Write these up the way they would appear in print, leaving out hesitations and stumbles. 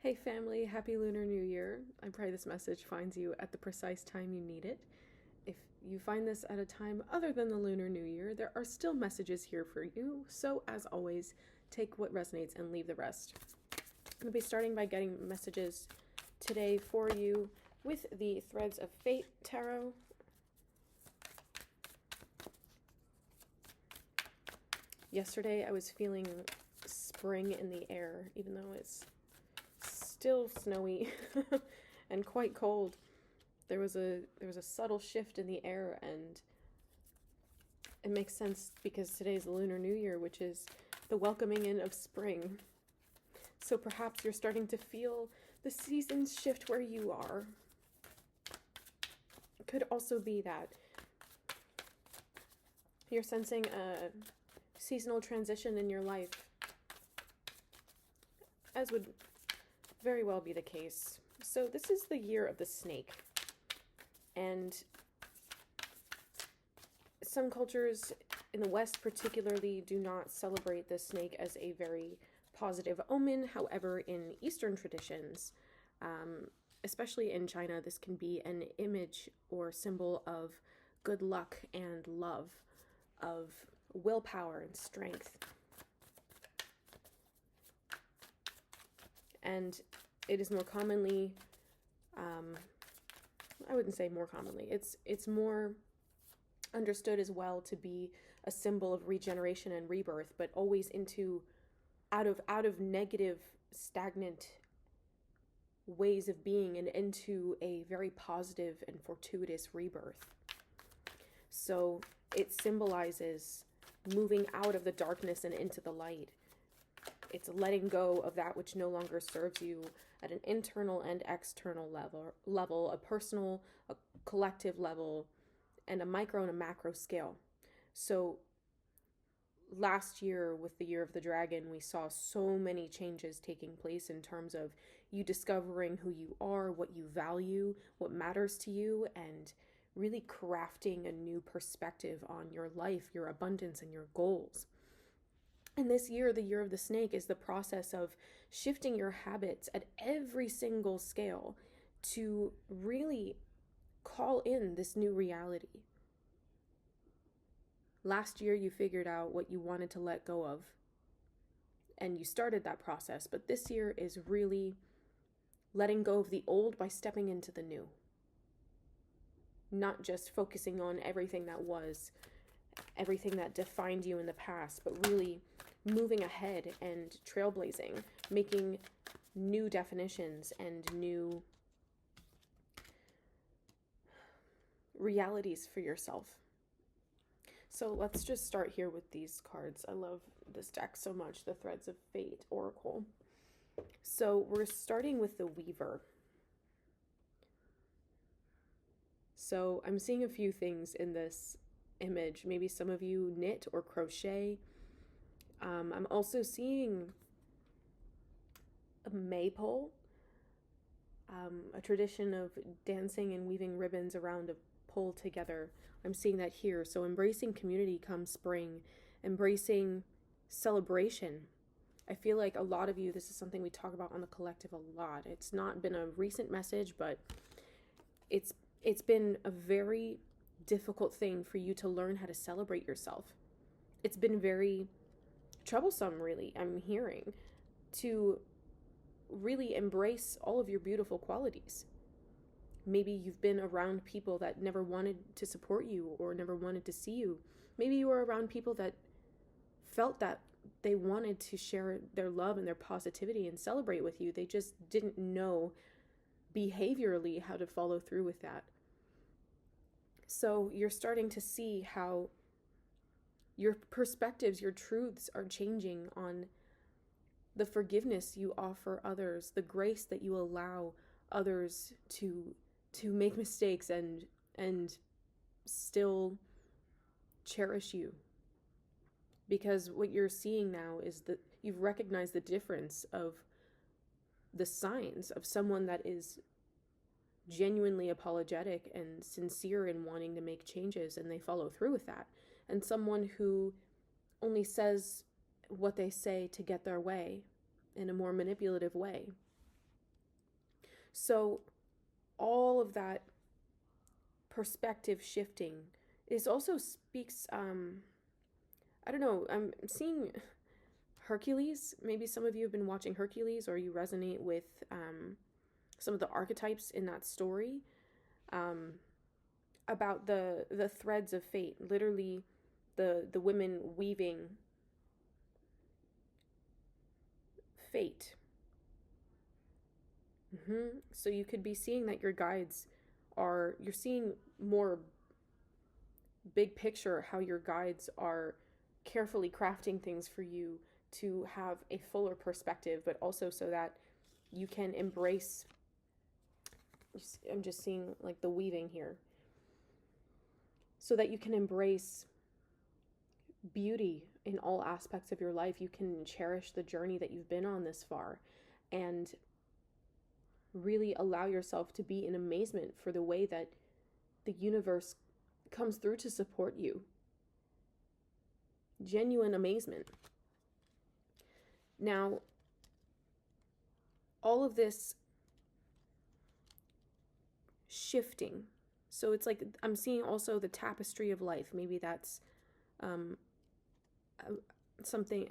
Hey family, happy Lunar New Year. I pray this message finds you at the precise time you need it. If you find this at a time other than the Lunar New Year, there are still messages here for you. So, as always, take what resonates and leave the rest. I'm going to be starting by getting messages today for you with the Threads of Fate Tarot. Yesterday I was feeling spring in the air, even though it's still snowy and quite cold. There was a subtle shift in the air, and it makes sense because today's the Lunar New Year, which is the welcoming in of spring. So perhaps you're starting to feel the seasons shift where you are. It could also be that you're sensing a seasonal transition in your life, as would very well be the case. So this is the year of the snake, and some cultures in the West particularly do not celebrate the snake as a very positive omen. However, in Eastern traditions, especially in China, this can be an image or symbol of good luck and love, of willpower and strength. And it is more commonly, I wouldn't say more commonly, it's more understood as well to be a symbol of regeneration and rebirth, but always out of negative, stagnant ways of being and into a very positive and fortuitous rebirth. So it symbolizes moving out of the darkness and into the light. It's letting go of that which no longer serves you at an internal and external level, a personal, a collective level, and a micro and a macro scale. So last year, with the Year of the Dragon, we saw so many changes taking place in terms of you discovering who you are, what you value, what matters to you, and really crafting a new perspective on your life, your abundance, and your goals. And this year, the Year of the Snake, is the process of shifting your habits at every single scale to really call in this new reality. Last year, you figured out what you wanted to let go of, and you started that process. But this year is really letting go of the old by stepping into the new. Not just focusing on everything that was, everything that defined you in the past, but really moving ahead and trailblazing, making new definitions and new realities for yourself. So let's just start here with these cards. I love this deck so much, the Threads of Fate Oracle. So we're starting with the Weaver. So I'm seeing a few things in this image. Maybe some of you knit or crochet. I'm also seeing a maypole, a tradition of dancing and weaving ribbons around a pole together. I'm seeing that here. So embracing community come spring, embracing celebration. I feel like a lot of you, this is something we talk about on the collective a lot. It's not been a recent message, but it's been a very difficult thing for you to learn how to celebrate yourself. It's been very troublesome, really, I'm hearing, to really embrace all of your beautiful qualities. Maybe you've been around people that never wanted to support you or never wanted to see you. Maybe you were around people that felt that they wanted to share their love and their positivity and celebrate with you. They just didn't know behaviorally how to follow through with that. So you're starting to see how your perspectives, your truths are changing on the forgiveness you offer others, the grace that you allow others to make mistakes and still cherish you. Because what you're seeing now is that you've recognized the difference of the signs of someone that is genuinely apologetic and sincere in wanting to make changes, and they follow through with that, and someone who only says what they say to get their way in a more manipulative way. So all of that perspective shifting is also speaks, I don't know, I'm seeing Hercules. Maybe some of you have been watching Hercules, or you resonate with some of the archetypes in that story, about the threads of fate, literally the women weaving fate. So you could be seeing that your guides you're seeing more big picture, how your guides are carefully crafting things for you to have a fuller perspective, but also so that you can embrace, I'm just seeing like the weaving here, so that you can embrace beauty in all aspects of your life. You can cherish the journey that you've been on this far, and really allow yourself to be in amazement for the way that the universe comes through to support you. Genuine amazement. Now, all of this shifting, so it's like I'm seeing also the tapestry of life. Maybe that's something,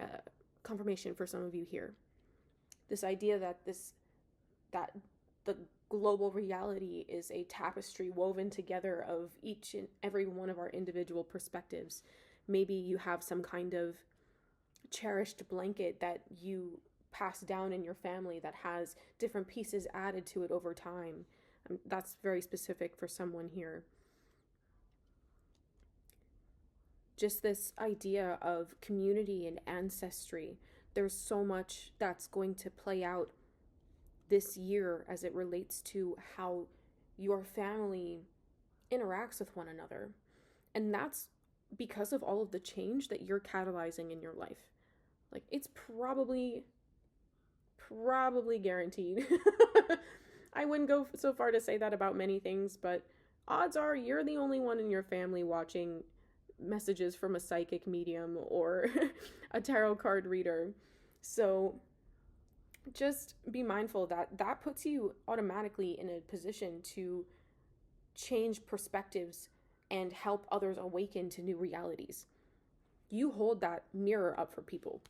confirmation for some of you here. This idea that the global reality is a tapestry woven together of each and every one of our individual perspectives. Maybe you have some kind of cherished blanket that you pass down in your family that has different pieces added to it over time. That's very specific for someone here. Just this idea of community and ancestry. There's so much that's going to play out this year as it relates to how your family interacts with one another. And that's because of all of the change that you're catalyzing in your life. Like, it's probably guaranteed. I wouldn't go so far to say that about many things, but odds are you're the only one in your family watching messages from a psychic medium or a tarot card reader. So just be mindful that that puts you automatically in a position to change perspectives and help others awaken to new realities. You hold that mirror up for people.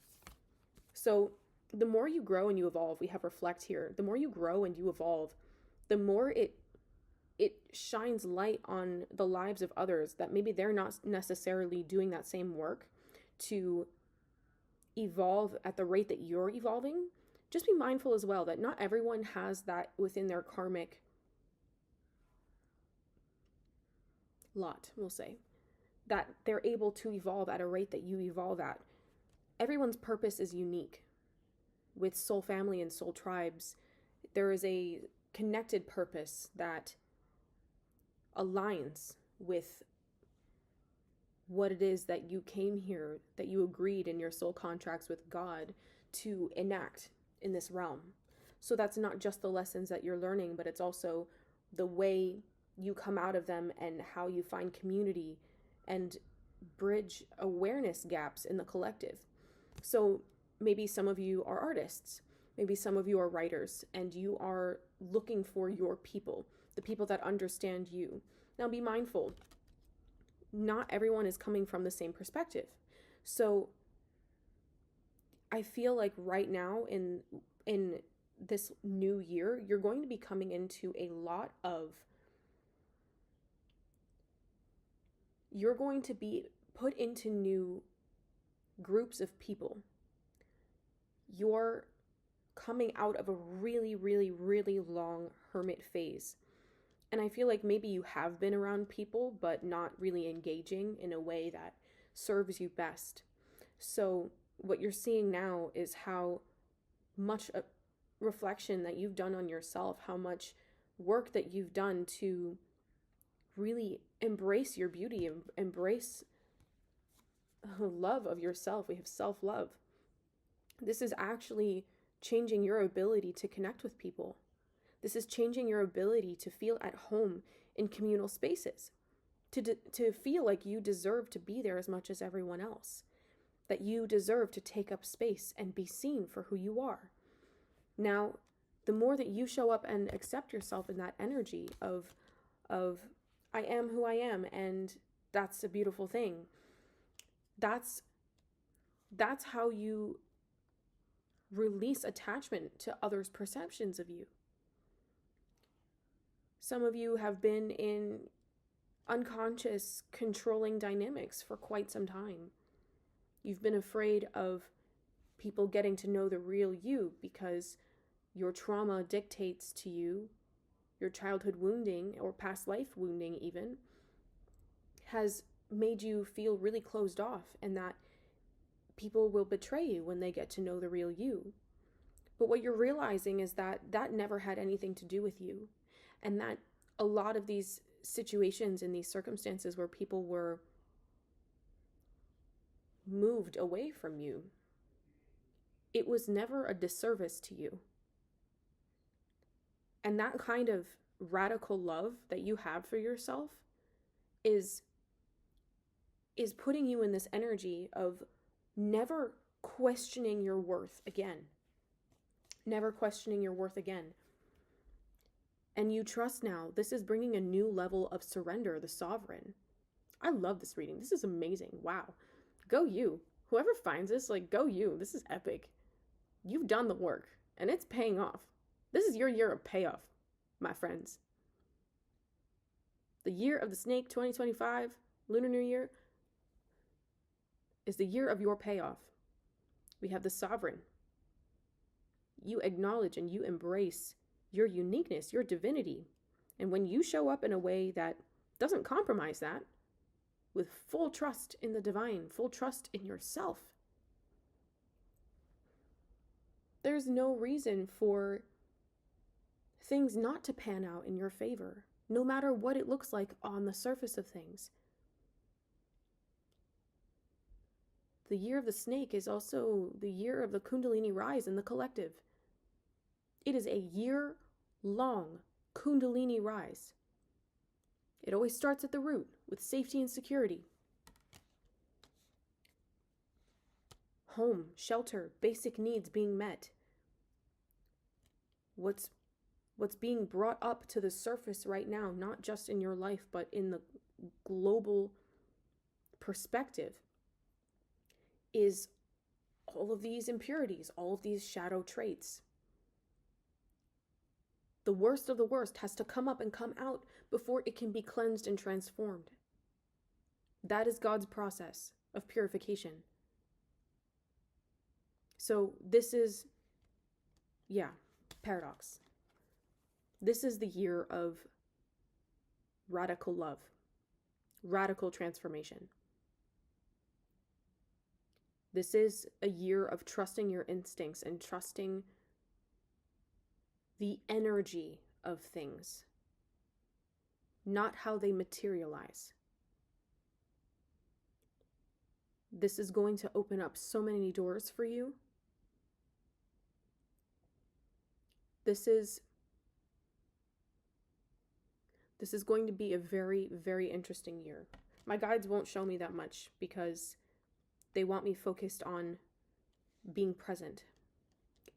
So the more you grow and you evolve, we have reflect here, the more you grow and you evolve, the more it shines light on the lives of others that maybe they're not necessarily doing that same work to evolve at the rate that you're evolving. Just be mindful as well that not everyone has that within their karmic lot, we'll say, that they're able to evolve at a rate that you evolve at. Everyone's purpose is unique. With soul family and soul tribes, there is a connected purpose that aligns with what it is that you came here, that you agreed in your soul contracts with God to enact in this realm. So that's not just the lessons that you're learning, but it's also the way you come out of them and how you find community and bridge awareness gaps in the collective. So maybe some of you are artists, maybe some of you are writers, and you are looking for your people, the people that understand you. Now be mindful, not everyone is coming from the same perspective. So I feel like right now in this new year, you're going to be coming into a lot of, you're going to be put into new groups of people. You're coming out of a really, really, really long hermit phase. And I feel like maybe you have been around people, but not really engaging in a way that serves you best. So what you're seeing now is how much reflection that you've done on yourself, how much work that you've done to really embrace your beauty, embrace love of yourself. We have self-love. This is actually changing your ability to connect with people. This is changing your ability to feel at home in communal spaces, to feel like you deserve to be there as much as everyone else, that you deserve to take up space and be seen for who you are. Now, the more that you show up and accept yourself in that energy of I am who I am, and that's a beautiful thing. That's how you release attachment to others' perceptions of you. Some of you have been in unconscious controlling dynamics for quite some time. You've been afraid of people getting to know the real you because your trauma dictates to you, your childhood wounding or past life wounding even, has made you feel really closed off, and that people will betray you when they get to know the real you. But what you're realizing is that that never had anything to do with you, and that a lot of these situations and these circumstances where people were moved away from you, it was never a disservice to you. And that kind of radical love that you have for yourself is putting you in this energy of never questioning your worth again. Never questioning your worth again. And you trust now. This is bringing a new level of surrender, the sovereign. I love this reading. This is amazing. Wow. Go you. Whoever finds this, go you. This is epic. You've done the work, and it's paying off. This is your year of payoff, my friends. The year of the snake, 2025, Lunar New Year, is the year of your payoff. We have the sovereign. You acknowledge and you embrace your uniqueness, your divinity. And when you show up in a way that doesn't compromise that, with full trust in the divine, full trust in yourself, there's no reason for things not to pan out in your favor, no matter what it looks like on the surface of things. The year of the snake is also the year of the Kundalini rise in the collective. It is a year-long Kundalini rise. It always starts at the root with safety and security. Home, shelter, basic needs being met. What's being brought up to the surface right now, not just in your life, but in the global perspective, is all of these impurities, all of these shadow traits. The worst of the worst has to come up and come out before it can be cleansed and transformed. That is God's process of purification. So this is, paradox. This is the year of radical love, radical transformation. This is a year of trusting your instincts and trusting the energy of things, not how they materialize. This is going to open up so many doors for you. This is going to be a very, very interesting year. My guides won't show me that much because they want me focused on being present.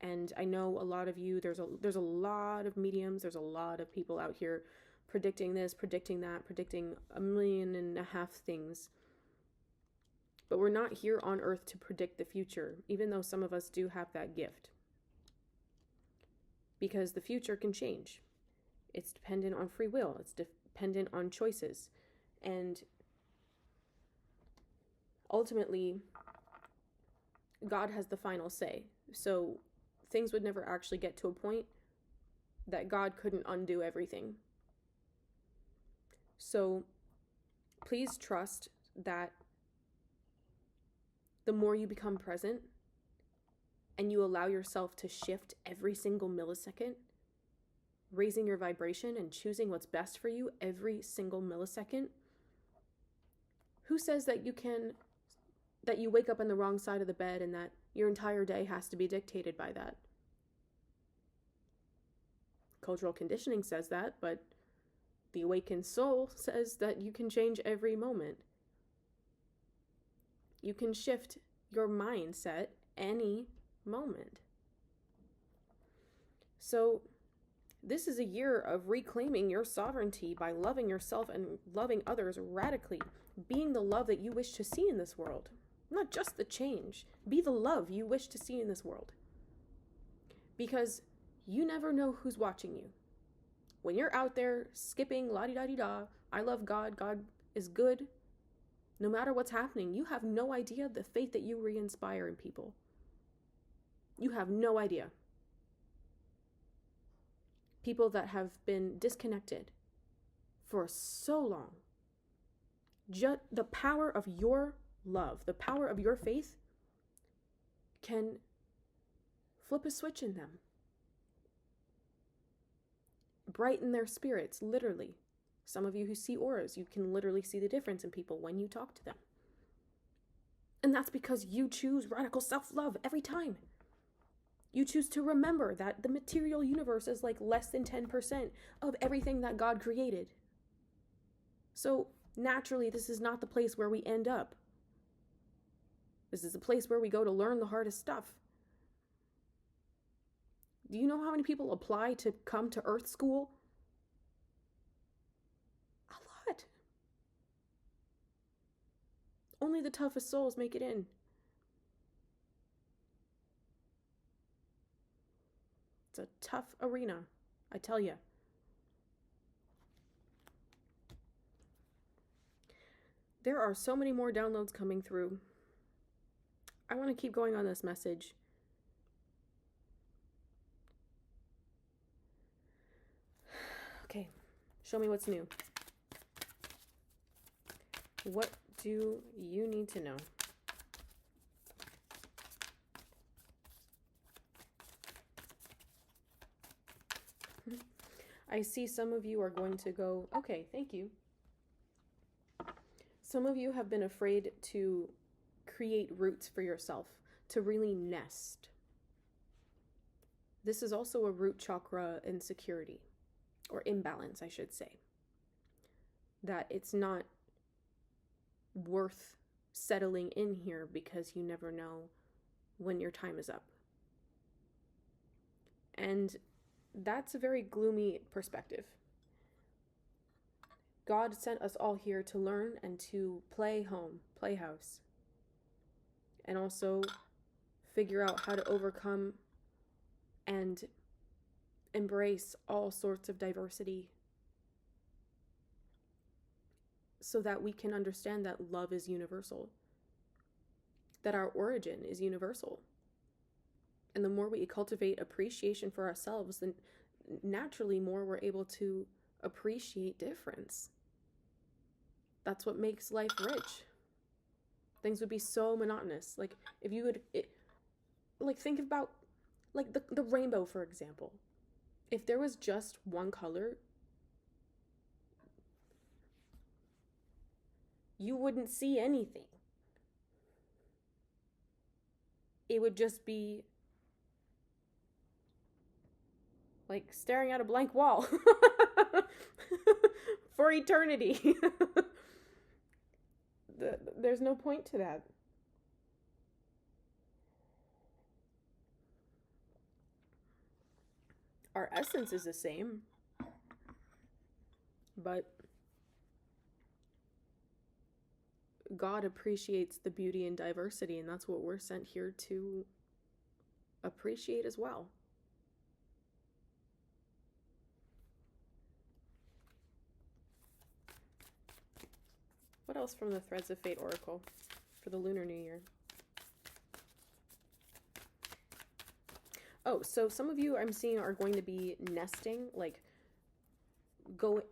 And I know a lot of you, there's a lot of mediums, there's a lot of people out here predicting this, predicting that, predicting 1.5 million things. But we're not here on earth to predict the future, even though some of us do have that gift. Because the future can change. It's dependent on free will. It's dependent on choices. And ultimately, God has the final say. So things would never actually get to a point that God couldn't undo everything. So please trust that the more you become present and you allow yourself to shift every single millisecond, raising your vibration and choosing what's best for you every single millisecond, who says that you wake up on the wrong side of the bed and that your entire day has to be dictated by that? Cultural conditioning says that, but the awakened soul says that you can change every moment. You can shift your mindset any moment. So this is a year of reclaiming your sovereignty by loving yourself and loving others radically, being the love that you wish to see in this world. Not just the change. Be the love you wish to see in this world. Because you never know who's watching you. When you're out there skipping la-di-da-di-da, I love God, God is good, no matter what's happening, you have no idea the faith that you re-inspire in people. You have no idea. People that have been disconnected for so long. Just the power of your love, the power of your faith can flip a switch in them. Brighten their spirits, literally. Some of you who see auras, you can literally see the difference in people when you talk to them. And that's because you choose radical self-love every time. You choose to remember that the material universe is like less than 10% of everything that God created. So naturally, this is not the place where we end up. This is the place where we go to learn the hardest stuff. Do you know how many people apply to come to Earth School? A lot. Only the toughest souls make it in. It's a tough arena, I tell you. There are so many more downloads coming through. I want to keep going on this message. Okay, show me what's new. What do you need to know? I see some of you are going to go, okay, thank you. Some of you have been afraid to create roots for yourself, to really nest. This is also a root chakra insecurity, or imbalance, I should say. That it's not worth settling in here because you never know when your time is up. And that's a very gloomy perspective. God sent us all here to learn and to play home, play house. And also figure out how to overcome and embrace all sorts of diversity so that we can understand that love is universal, that our origin is universal. And the more we cultivate appreciation for ourselves, then naturally more we're able to appreciate difference. That's what makes life rich. Things would be so monotonous. Like if you would, think about like the rainbow, for example. If there was just one color, you wouldn't see anything. It would just be like staring at a blank wall for eternity. There's no point to that. Our essence is the same, but God appreciates the beauty and diversity, and that's what we're sent here to appreciate as well. What else from the Threads of Fate Oracle for the Lunar New Year? Oh, so some of you I'm seeing are going to be nesting, going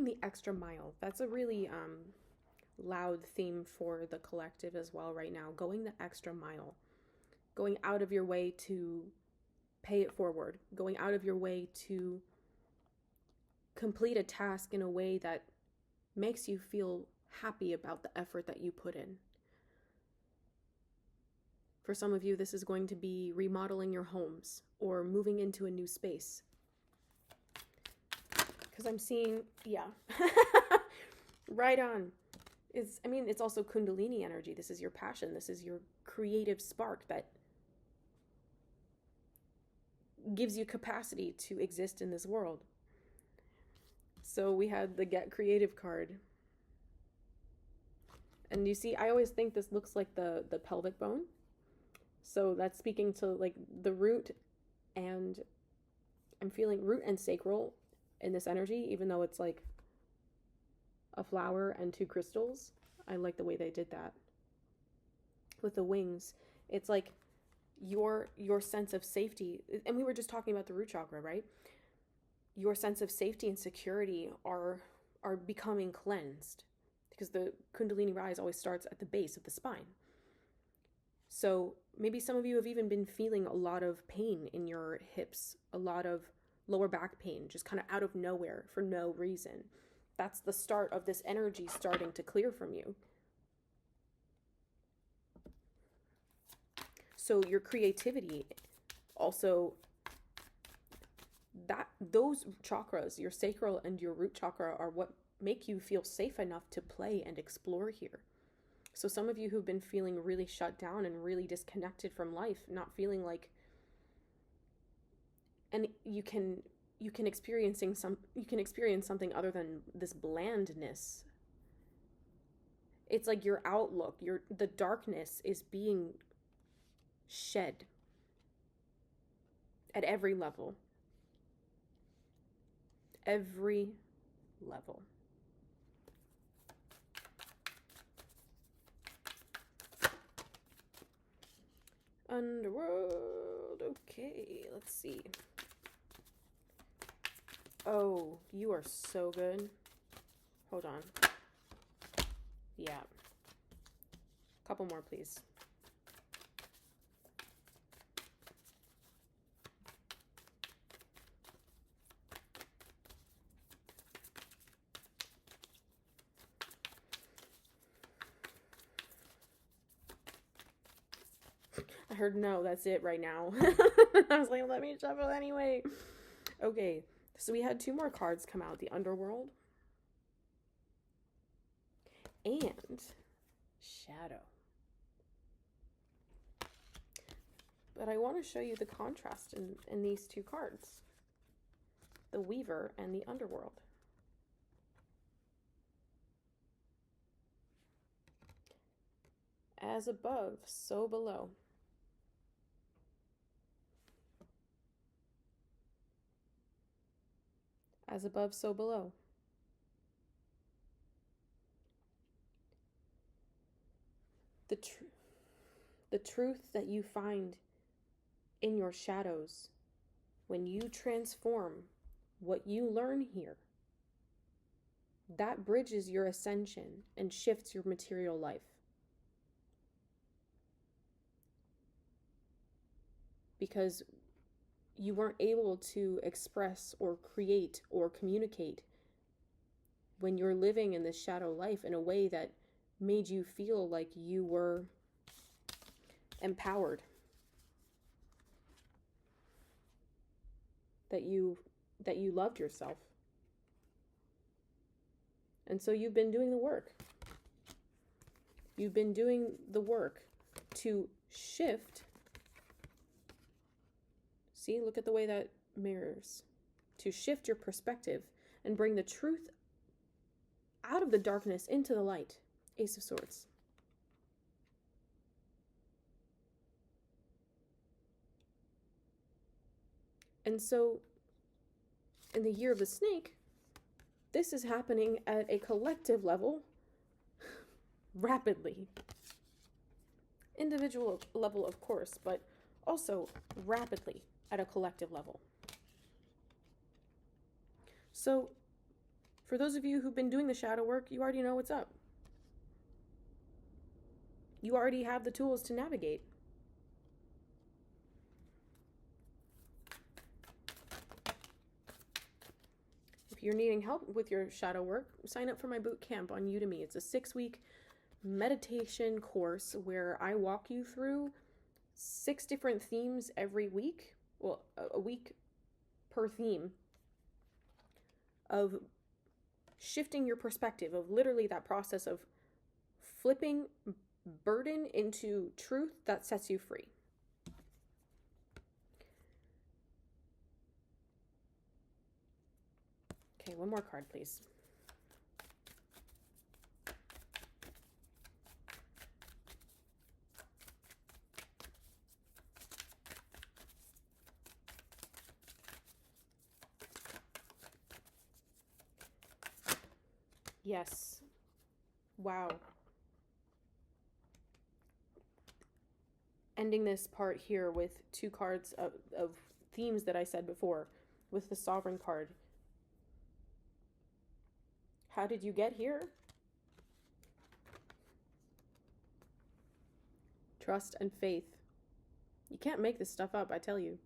the extra mile. That's a really loud theme for the collective as well right now. Going the extra mile. Going out of your way to pay it forward. Going out of your way to complete a task in a way that makes you feel happy about the effort that you put in. For some of you, this is going to be remodeling your homes or moving into a new space. Because I'm seeing, yeah, right on. It's also Kundalini energy. This is your passion. This is your creative spark that gives you capacity to exist in this world. So we had the Get Creative card. And you see, I always think this looks like the pelvic bone. So that's speaking to like the root, and I'm feeling root and sacral in this energy, even though it's like a flower and 2 crystals. I like the way they did that. With the wings, it's like your sense of safety, and we were just talking about the root chakra, right? Your sense of safety and security are becoming cleansed, because the Kundalini rise always starts at the base of the spine. So maybe some of you have even been feeling a lot of pain in your hips, a lot of lower back pain, just kind of out of nowhere for no reason. That's the start of this energy starting to clear from you. So your creativity also, those chakras, your sacral and your root chakra, are what make you feel safe enough to play and explore here. So some of you who've been feeling really shut down and really disconnected from life, not feeling like, and you can experience something other than this blandness. It's like your outlook, the darkness is being shed at every level. Every level. Underworld. Okay, let's see. Oh, you are so good. Hold on. Yeah. Couple more, please. I heard no, that's it right now. I was like, let me shuffle anyway. Okay, so we had 2 more cards come out, the Underworld and Shadow. But I want to show you the contrast in these 2 cards, the Weaver and the Underworld. As above, so below. As above, so below. The truth that you find in your shadows, when you transform what you learn here, that bridges your ascension and shifts your material life. Because you weren't able to express or create or communicate when you're living in this shadow life in a way that made you feel like you were empowered, that you loved yourself. And so you've been doing the work. You've been doing the work to shift. See, look at the way that mirrors. To shift your perspective and bring the truth out of the darkness into the light. Ace of Swords. And so, in the Year of the Snake, this is happening at a collective level rapidly. Individual level, of course, but also rapidly at a collective level. So, for those of you who've been doing the shadow work, you already know what's up. You already have the tools to navigate. If you're needing help with your shadow work, sign up for my boot camp on Udemy. It's a 6-week meditation course where I walk you through 6 different themes every week. Well, a week per theme of shifting your perspective, of literally that process of flipping burden into truth that sets you free. Okay, one more card, please. Yes. Wow. Ending this part here with two cards of themes that I said before, with the Sovereign card. How did you get here? Trust and faith. You can't make this stuff up, I tell you.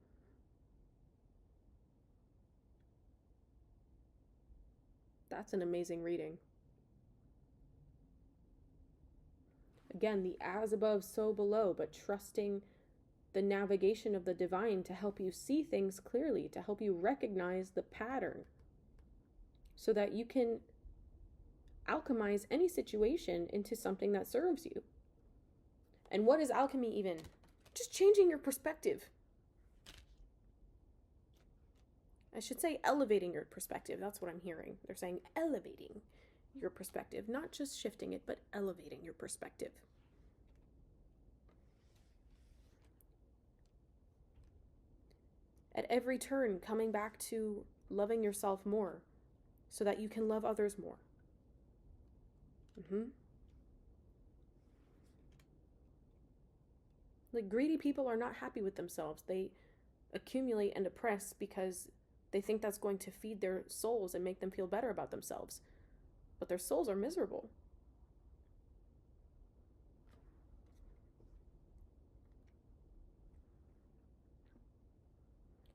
That's an amazing reading. Again, the as above, so below, but trusting the navigation of the divine to help you see things clearly, to help you recognize the pattern, so that you can alchemize any situation into something that serves you. And what is alchemy even? Just changing your perspective. I should say elevating your perspective. That's what I'm hearing. They're saying elevating your perspective, not just shifting it, but elevating your perspective. At every turn, coming back to loving yourself more so that you can love others more. Like, greedy people are not happy with themselves. They accumulate and oppress because they think that's going to feed their souls and make them feel better about themselves. But their souls are miserable.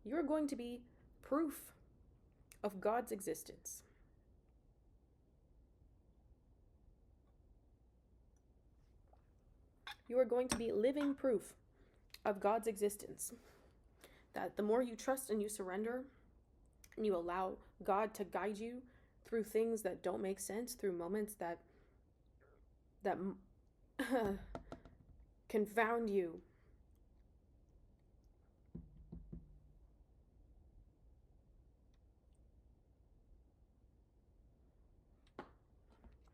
You're going to be proof of God's existence. You are going to be living proof of God's existence. That the more you trust and you surrender, and you allow God to guide you through things that don't make sense, through moments that confound you,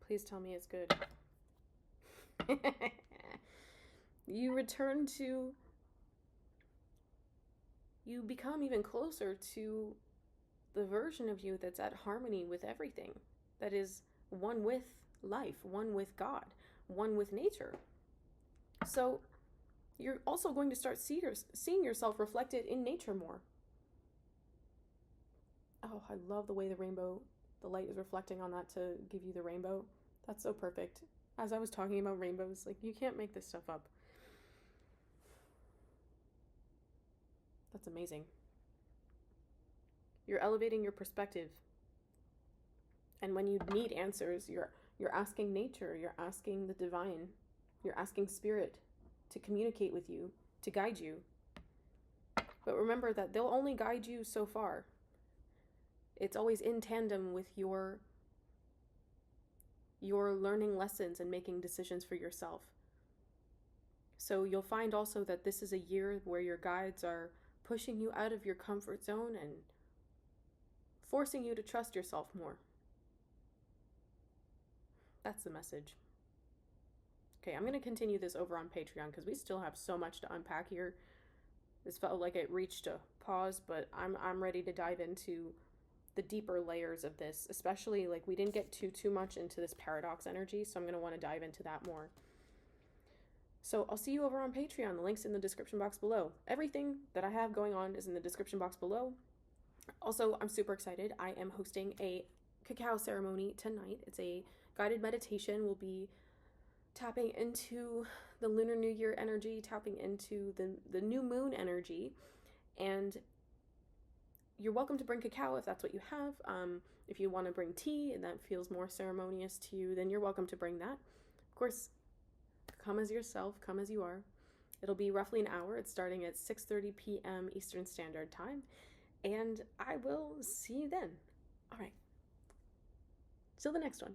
please tell me it's good. You return to, you become even closer to the version of you that's at harmony with everything, that is one with life, one with God, one with nature. So you're also going to start seeing yourself reflected in nature more. Oh, I love the way the light is reflecting on that to give you the rainbow. That's so perfect. As I was talking about rainbows, like, you can't make this stuff up. That's amazing. You're elevating your perspective. And when you need answers, you're asking nature, you're asking the divine, you're asking spirit to communicate with you, to guide you. But remember that they'll only guide you so far. It's always in tandem with your learning lessons and making decisions for yourself. So you'll find also that this is a year where your guides are pushing you out of your comfort zone and forcing you to trust yourself more. That's the message. Okay, I'm going to continue this over on Patreon because we still have so much to unpack here. This felt like it reached a pause, but I'm ready to dive into the deeper layers of this, especially, like, we didn't get too much into this paradox energy, so I'm going to want to dive into that more. So I'll see you over on Patreon. The link's in the description box below. Everything that I have going on is in the description box below. Also, I'm super excited. I am hosting a cacao ceremony tonight. It's a guided meditation. We'll be tapping into the Lunar New Year energy, tapping into the new moon energy. And you're welcome to bring cacao if that's what you have. If you want to bring tea and that feels more ceremonious to you, then you're welcome to bring that. Of course, come as yourself, come as you are. It'll be roughly an hour. It's starting at 6:30 p.m. Eastern Standard Time. And I will see you then. All right. Till the next one.